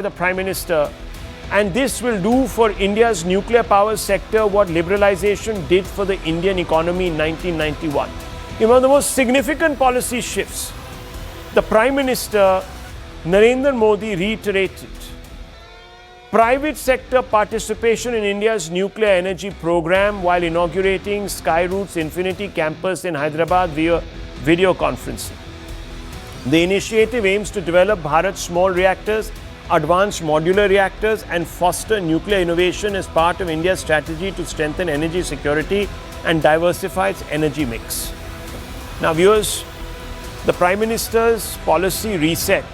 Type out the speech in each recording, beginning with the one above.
the Prime Minister, and this will do for India's nuclear power sector what liberalization did for the Indian economy in 1991. One of the most significant policy shifts. The Prime Minister Narendra Modi reiterated private sector participation in India's nuclear energy program while inaugurating Skyroot's Infinity campus in Hyderabad via video conferencing. The initiative aims to develop Bharat's small reactors, advanced modular reactors, and foster nuclear innovation as part of India's strategy to strengthen energy security and diversify its energy mix. Now, viewers, the Prime Minister's policy reset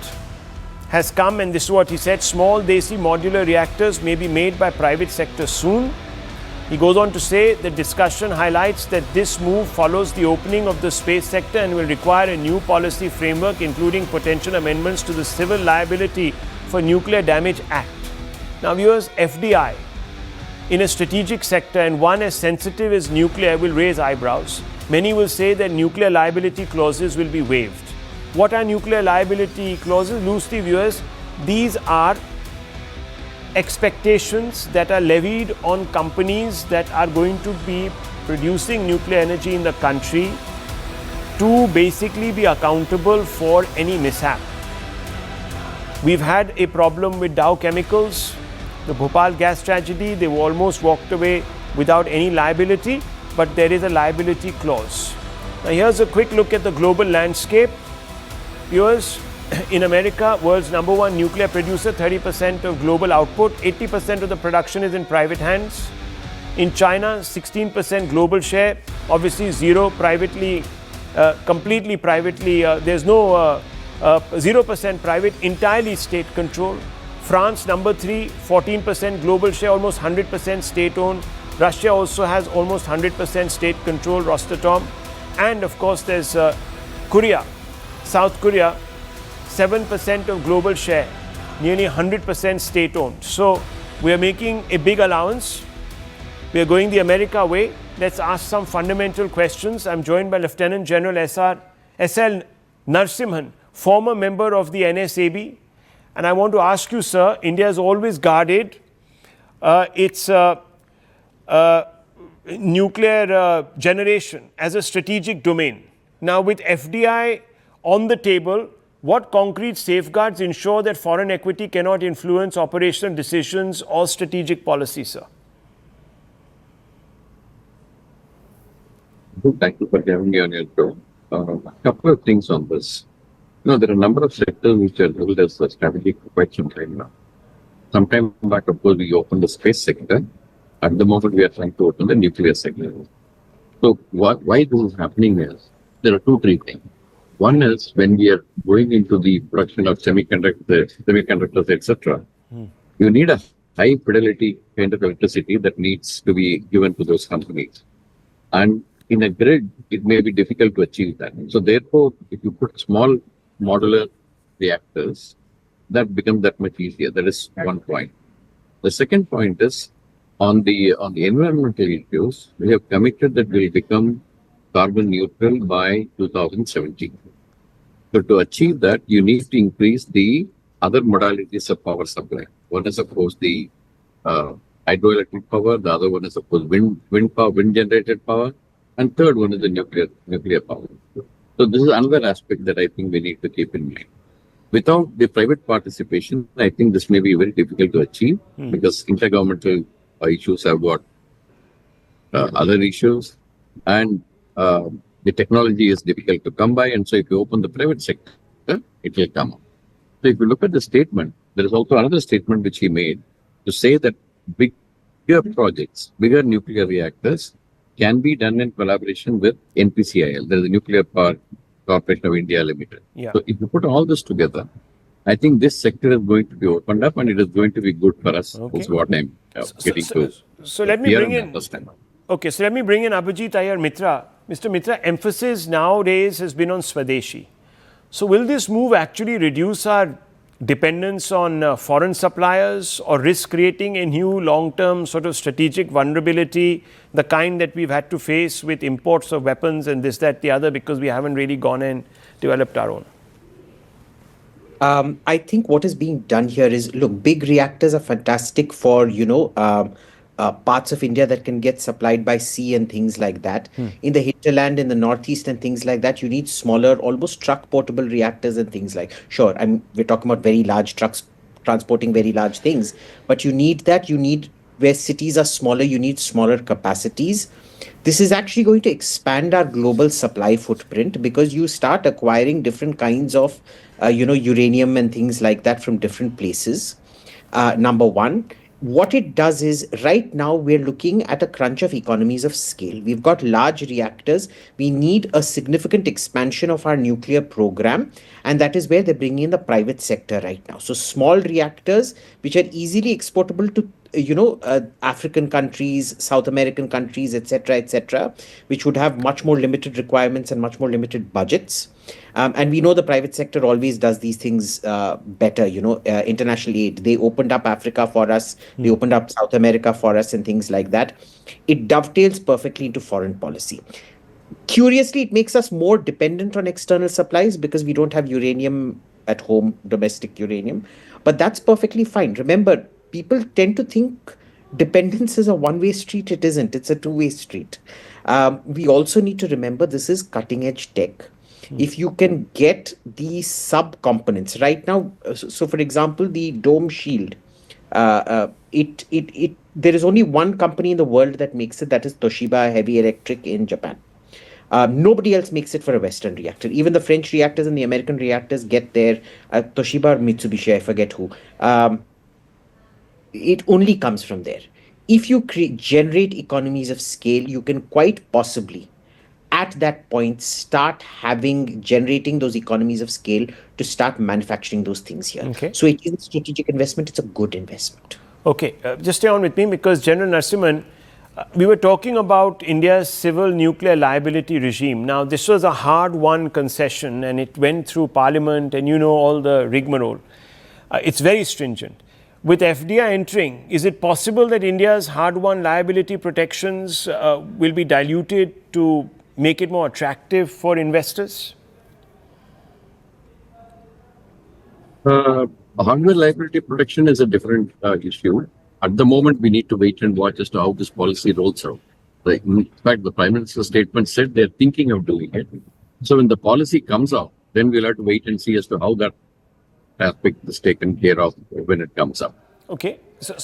has come, and this is what he said: small desi modular reactors may be made by private sector soon. He goes on to say the discussion highlights that this move follows the opening of the space sector and will require a new policy framework, including potential amendments to the Civil Liability for Nuclear Damage Act. Now, viewers, FDI in a strategic sector and one as sensitive as nuclear will raise eyebrows. Many will say that nuclear liability clauses will be waived. What are nuclear liability clauses? Loosely, viewers, these are expectations that are levied on companies that are going to be producing nuclear energy in the country to basically be accountable for any mishap. We've had a problem with Dow Chemicals, the Bhopal gas tragedy. They almost walked away without any liability, but there is a liability clause. Now, here's a quick look at the global landscape. Viewers, in America, world's #1 nuclear producer, 30% of global output, 80% of the production is in private hands. In China, 16% global share, obviously zero privately, completely privately, there's no 0% private, entirely state control. France, #3, 14% global share, almost 100% state owned. Russia also has almost 100% state control, Rosatom. And of course, there's Korea, South Korea, 7% of global share, nearly 100% state owned. So we are making a big allowance. We are going the America way. Let's ask some fundamental questions. I'm joined by Lieutenant General S.L. Narasimhan, former member of the NSAB. And I want to ask you, sir, India has always guarded its nuclear generation as a strategic domain. Now, with FDI on the table, what concrete safeguards ensure that foreign equity cannot influence operational decisions or strategic policy, sir? Thank you for having me on your show. A couple of things on this. There are a number of sectors which are held as a strategy for quite some time now. Some time back, of course, we opened the space sector. At the moment, we are trying to open the nuclear sector. So, why this is happening is, there are 2-3 things. One is, when we are going into the production of semiconductors, etc., you need a high fidelity kind of electricity that needs to be given to those companies. And in a grid, it may be difficult to achieve that. So therefore, if you put small modular reactors, that becomes that much easier. That is one point. The second point is, on the environmental issues, we have committed that we will become carbon neutral by 2017. So to achieve that, you need to increase the other modalities of power supply. One is, of course, the hydroelectric power. The other one is, of course, wind power, wind-generated power. And third one is the nuclear power. So this is another aspect that I think we need to keep in mind. Without the private participation, I think this may be very difficult to achieve because intergovernmental issues have got other issues, and the technology is difficult to come by. And so if you open the private sector, it will come up. So if you look at the statement, there is also another statement which he made to say that bigger projects, bigger nuclear reactors can be done in collaboration with NPCIL. There is the Nuclear Power Corporation of India Limited. Yeah. So if you put all this together, I think this sector is going to be opened up and it is going to be good for us. Okay. That's what I'm getting to. So let me bring in. Okay, so let me bring in Abhijit Iyer Mitra. Mr. Mitra, emphasis nowadays has been on Swadeshi. So will this move actually reduce our dependence on foreign suppliers or risk creating a new long-term sort of strategic vulnerability, the kind that we've had to face with imports of weapons and this, that, the other, because we haven't really gone and developed our own? I think what is being done here is, look, big reactors are fantastic for, parts of India that can get supplied by sea and things like that. In the hinterland, in the northeast and things like that, you need smaller, almost truck portable reactors and things like. Sure, we're talking about very large trucks transporting very large things, but you need that. You need, where cities are smaller, you need smaller capacities. This is actually going to expand our global supply footprint, because you start acquiring different kinds of uranium and things like that from different places. Number one, what it does is, right now we're looking at a crunch of economies of scale. We've got large reactors. We need a significant expansion of our nuclear program, and that is where they're bringing in the private sector right now. So small reactors which are easily exportable to African countries, South American countries, etc., which would have much more limited requirements and much more limited budgets. And we know the private sector always does these things better. International aid, they opened up Africa for us, they opened up South America for us, and things like that. It dovetails perfectly into foreign policy. Curiously, it makes us more dependent on external supplies because we don't have uranium at home, domestic uranium. But that's perfectly fine. Remember, people tend to think dependence is a one-way street. It isn't. It's a two-way street. We also need to remember this is cutting-edge tech. If you can get the sub-components right now, so for example, the dome shield, there is only one company in the world that makes it. That is Toshiba Heavy Electric in Japan. Nobody else makes it for a Western reactor. Even the French reactors and the American reactors get there. Toshiba or Mitsubishi, I forget who. It only comes from there. If you generate economies of scale, you can quite possibly, at that point, start generating those economies of scale to start manufacturing those things here. Okay. So it is a strategic investment. It's a good investment. Okay, just stay on with me, because General Narasimhan, we were talking about India's civil nuclear liability regime. Now, this was a hard-won concession, and it went through Parliament, and all the rigmarole. It's very stringent. With FDI entering, is it possible that India's hard-won liability protections will be diluted to make it more attractive for investors? Hardware liability protection is a different issue. At the moment, we need to wait and watch as to how this policy rolls out. In fact, the Prime Minister's statement said they're thinking of doing it. So when the policy comes out, then we'll have to wait and see as to how that aspect is taken care of when it comes up. Okay. So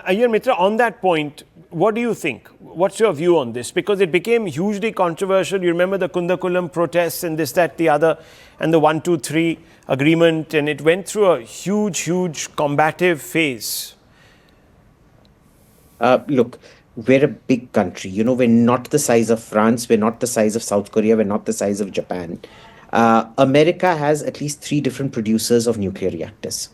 Ayyar Mitra, on that point, what do you think? What's your view on this? Because it became hugely controversial. You remember the Kundakulam protests and this, that, the other, and the 123 agreement, and it went through a huge combative phase. Look, we're a big country. We're not the size of France. We're not the size of South Korea. We're not the size of Japan. America has at least 3 different producers of nuclear reactors.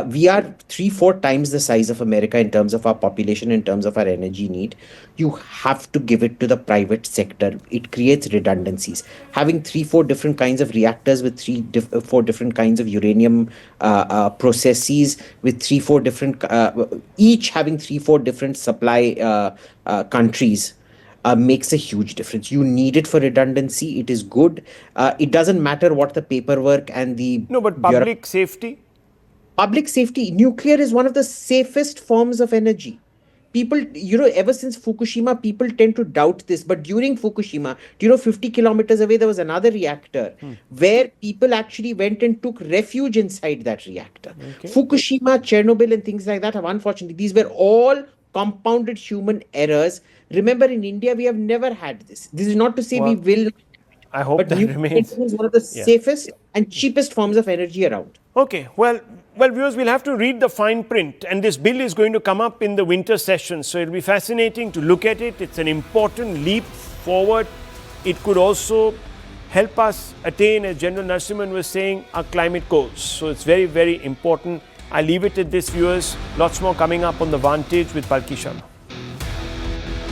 We are 3-4 times the size of America in terms of our population, in terms of our energy need. You have to give it to the private sector. It creates redundancies. Having 3-4 different kinds of reactors with 4 different kinds of uranium processes, with 3-4 different, each having 3-4 different supply countries, makes a huge difference. You need it for redundancy. It is good. It doesn't matter what the paperwork and the... No, but public safety? Public safety, nuclear is one of the safest forms of energy. People, ever since Fukushima, people tend to doubt this. But during Fukushima, 50 kilometers away, there was another reactor where people actually went and took refuge inside that reactor. Okay. Fukushima, Chernobyl, and things like that have, unfortunately, these were all compounded human errors. Remember, in India, we have never had this. This is not to say we will. I hope that remains. It is one of the safest and cheapest forms of energy around. Okay, well, viewers, we'll have to read the fine print, and this bill is going to come up in the winter session, so it'll be fascinating to look at it. It's an important leap forward. It could also help us attain, as General Narasimhan was saying, our climate goals. So it's very important. I leave it at this, viewers. Lots more coming up on The Vantage with Palki Sharma.